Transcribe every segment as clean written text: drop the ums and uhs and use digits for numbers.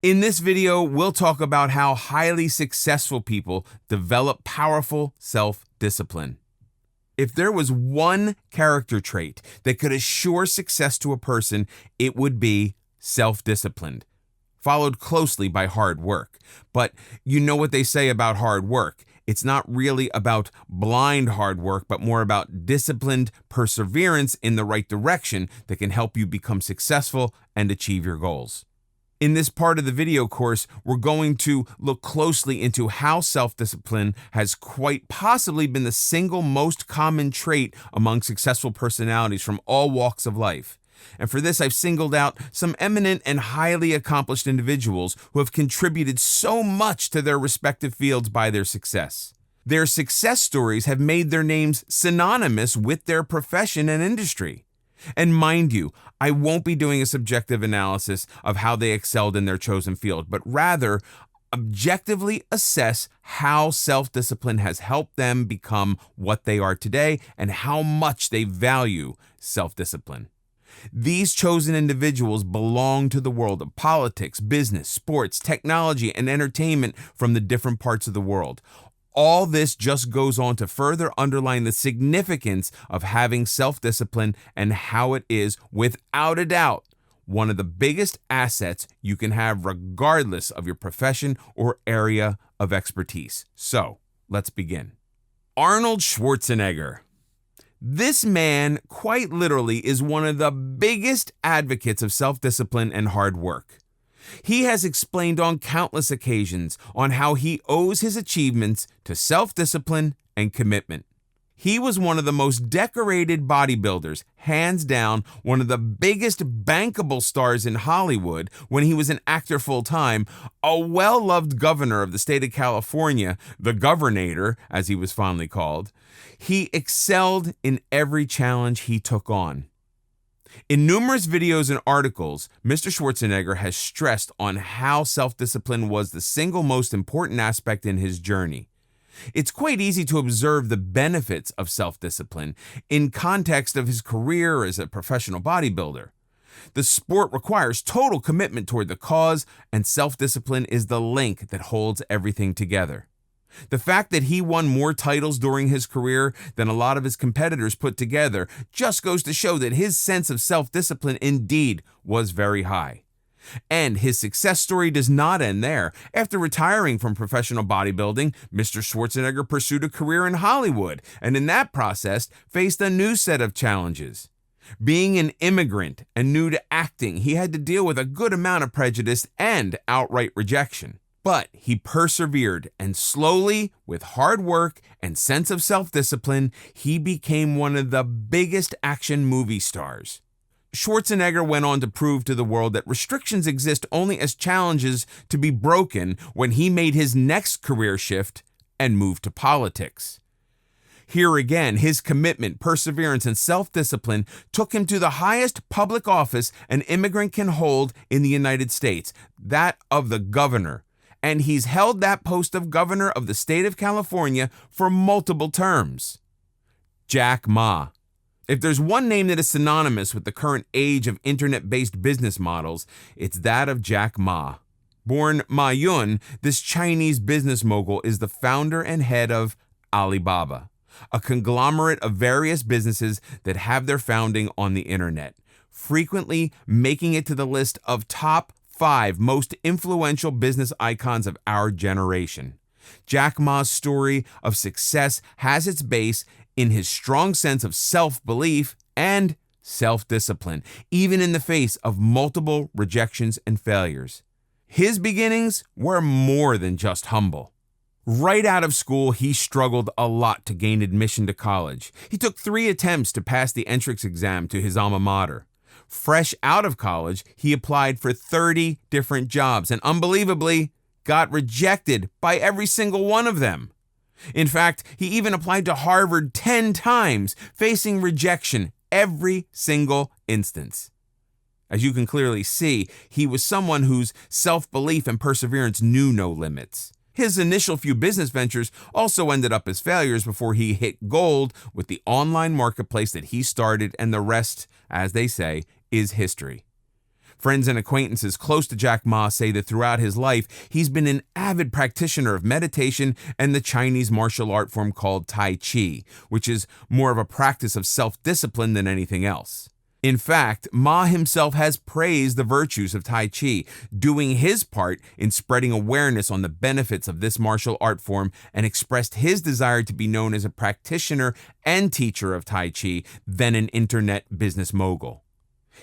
In this video, we'll talk about how highly successful people develop powerful self-discipline. If there was one character trait that could assure success to a person, it would be self-disciplined, followed closely by hard work. But you know what they say about hard work. It's not really about blind hard work, but more about disciplined perseverance in the right direction that can help you become successful and achieve your goals. In this part of the video course, we're going to look closely into how self-discipline has quite possibly been the single most common trait among successful personalities from all walks of life. And for this, I've singled out some eminent and highly accomplished individuals who have contributed so much to their respective fields by their success. Their success stories have made their names synonymous with their profession and industry. And mind you, I won't be doing a subjective analysis of how they excelled in their chosen field, but rather objectively assess how self-discipline has helped them become what they are today and how much they value self-discipline. These chosen individuals belong to the world of politics, business, sports, technology, and entertainment from the different parts of the world. All this just goes on to further underline the significance of having self-discipline and how it is, without a doubt, one of the biggest assets you can have regardless of your profession or area of expertise. So, let's begin. Arnold Schwarzenegger. This man, quite literally, is one of the biggest advocates of self-discipline and hard work. He has explained on countless occasions on how he owes his achievements to self-discipline and commitment. He was one of the most decorated bodybuilders, hands down one of the biggest bankable stars in Hollywood when he was an actor full-time, a well-loved governor of the state of California, the Governator, as he was fondly called. He excelled in every challenge he took on. In numerous videos and articles, Mr. Schwarzenegger has stressed on how self-discipline was the single most important aspect in his journey. It's quite easy to observe the benefits of self-discipline in context of his career as a professional bodybuilder. The sport requires total commitment toward the cause, and self-discipline is the link that holds everything together. The fact that he won more titles during his career than a lot of his competitors put together just goes to show that his sense of self-discipline indeed was very high. And his success story does not end there. After retiring from professional bodybuilding, Mr. Schwarzenegger pursued a career in Hollywood, and in that process faced a new set of challenges. Being an immigrant and new to acting, he had to deal with a good amount of prejudice and outright rejection. But he persevered, and slowly, with hard work and sense of self-discipline, he became one of the biggest action movie stars. Schwarzenegger went on to prove to the world that restrictions exist only as challenges to be broken when he made his next career shift and moved to politics. Here again, his commitment, perseverance, and self-discipline took him to the highest public office an immigrant can hold in the United States, that of the governor. And he's held that post of governor of the state of California for multiple terms. Jack Ma. If there's one name that is synonymous with the current age of internet-based business models, it's that of Jack Ma. Born Ma Yun, this Chinese business mogul is the founder and head of Alibaba, a conglomerate of various businesses that have their founding on the internet, frequently making it to the list of top 5 most influential business icons of our generation. Jack Ma's story of success has its base in his strong sense of self-belief and self-discipline, even in the face of multiple rejections and failures. His beginnings were more than just humble. Right out of school, he struggled a lot to gain admission to college. He took 3 attempts to pass the entrance exam to his alma mater. Fresh out of college, he applied for 30 different jobs and unbelievably got rejected by every single one of them. In fact, he even applied to Harvard 10 times, facing rejection every single instance. As you can clearly see, he was someone whose self-belief and perseverance knew no limits. His initial few business ventures also ended up as failures before he hit gold with the online marketplace that he started, and the rest, as they say, is history. Friends and acquaintances close to Jack Ma say that throughout his life, he's been an avid practitioner of meditation and the Chinese martial art form called Tai Chi, which is more of a practice of self-discipline than anything else. In fact, Ma himself has praised the virtues of Tai Chi, doing his part in spreading awareness on the benefits of this martial art form, and expressed his desire to be known as a practitioner and teacher of Tai Chi than an internet business mogul.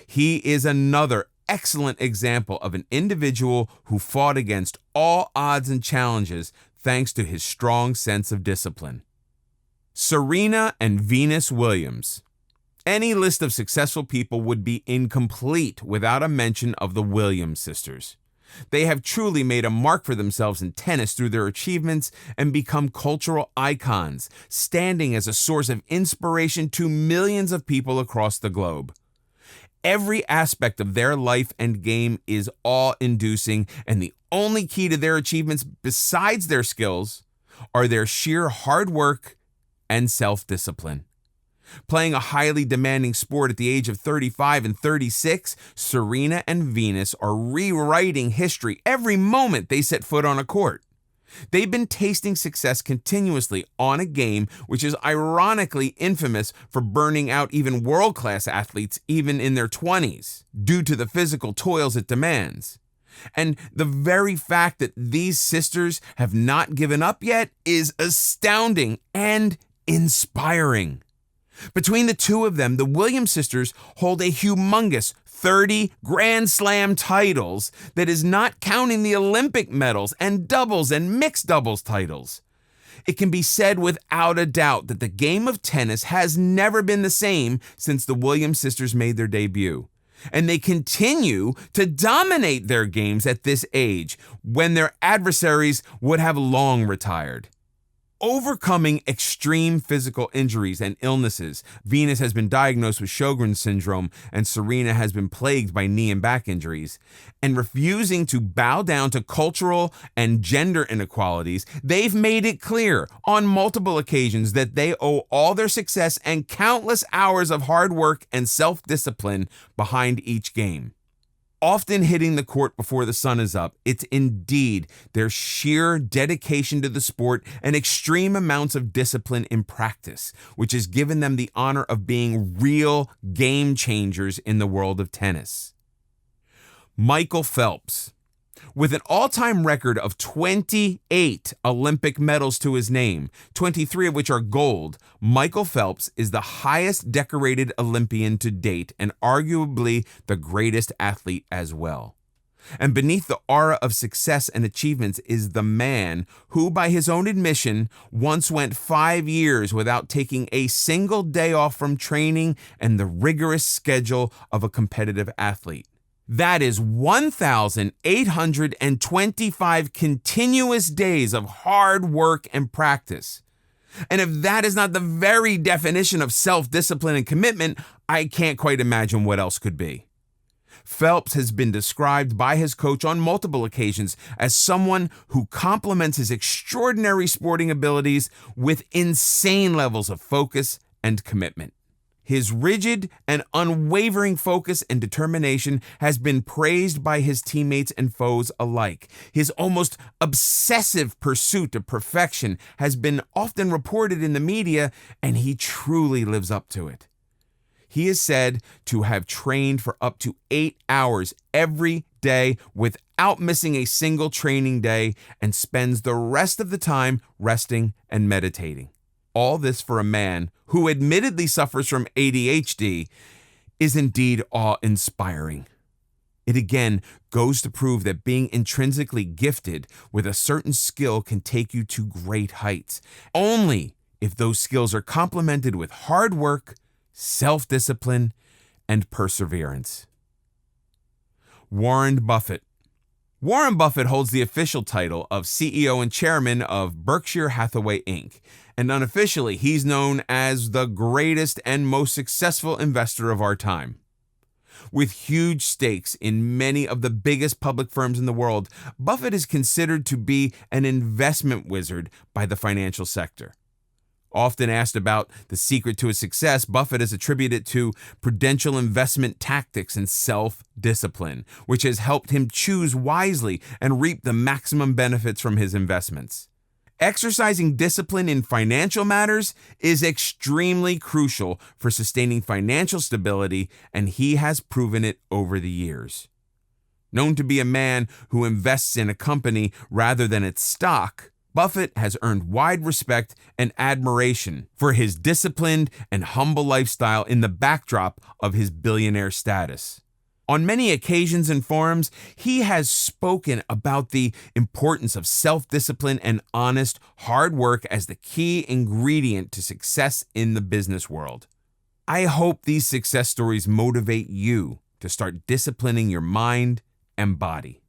He is another excellent example of an individual who fought against all odds and challenges thanks to his strong sense of discipline. Serena and Venus Williams. Any list of successful people would be incomplete without a mention of the Williams sisters. They have truly made a mark for themselves in tennis through their achievements and become cultural icons, standing as a source of inspiration to millions of people across the globe. Every aspect of their life and game is awe-inducing, and the only key to their achievements besides their skills are their sheer hard work and self-discipline. Playing a highly demanding sport at the age of 35 and 36, Serena and Venus are rewriting history every moment they set foot on a court. They've been tasting success continuously on a game which is ironically infamous for burning out even world-class athletes even in their 20s due to the physical toils it demands. And the very fact that these sisters have not given up yet is astounding and inspiring. Between the two of them, the Williams sisters hold a humongous 30 Grand Slam titles that is not counting the Olympic medals and doubles and mixed doubles titles. It can be said without a doubt that the game of tennis has never been the same since the Williams sisters made their debut. And they continue to dominate their games at this age when their adversaries would have long retired. Overcoming extreme physical injuries and illnesses, Venus has been diagnosed with Sjogren's syndrome and Serena has been plagued by knee and back injuries. And refusing to bow down to cultural and gender inequalities, they've made it clear on multiple occasions that they owe all their success and countless hours of hard work and self-discipline behind each game. Often hitting the court before the sun is up, it's indeed their sheer dedication to the sport and extreme amounts of discipline in practice, which has given them the honor of being real game changers in the world of tennis. Michael Phelps. With an all-time record of 28 Olympic medals to his name, 23 of which are gold, Michael Phelps is the highest decorated Olympian to date and arguably the greatest athlete as well. And beneath the aura of success and achievements is the man who, by his own admission, once went 5 years without taking a single day off from training and the rigorous schedule of a competitive athlete. That is 1,825 continuous days of hard work and practice. And if that is not the very definition of self-discipline and commitment, I can't quite imagine what else could be. Phelps has been described by his coach on multiple occasions as someone who complements his extraordinary sporting abilities with insane levels of focus and commitment. His rigid and unwavering focus and determination has been praised by his teammates and foes alike. His almost obsessive pursuit of perfection has been often reported in the media, and he truly lives up to it. He is said to have trained for up to 8 hours every day without missing a single training day and spends the rest of the time resting and meditating. All this for a man who admittedly suffers from ADHD is indeed awe-inspiring. It again goes to prove that being intrinsically gifted with a certain skill can take you to great heights, only if those skills are complemented with hard work, self-discipline, and perseverance. Warren Buffett. Warren Buffett holds the official title of CEO and chairman of Berkshire Hathaway, Inc., and unofficially, he's known as the greatest and most successful investor of our time. With huge stakes in many of the biggest public firms in the world, Buffett is considered to be an investment wizard by the financial sector. Often asked about the secret to his success, Buffett has attributed it to prudential investment tactics and self-discipline, which has helped him choose wisely and reap the maximum benefits from his investments. Exercising discipline in financial matters is extremely crucial for sustaining financial stability, and he has proven it over the years. Known to be a man who invests in a company rather than its stock, Buffett has earned wide respect and admiration for his disciplined and humble lifestyle in the backdrop of his billionaire status. On many occasions and forums, he has spoken about the importance of self-discipline and honest, hard work as the key ingredient to success in the business world. I hope these success stories motivate you to start disciplining your mind and body.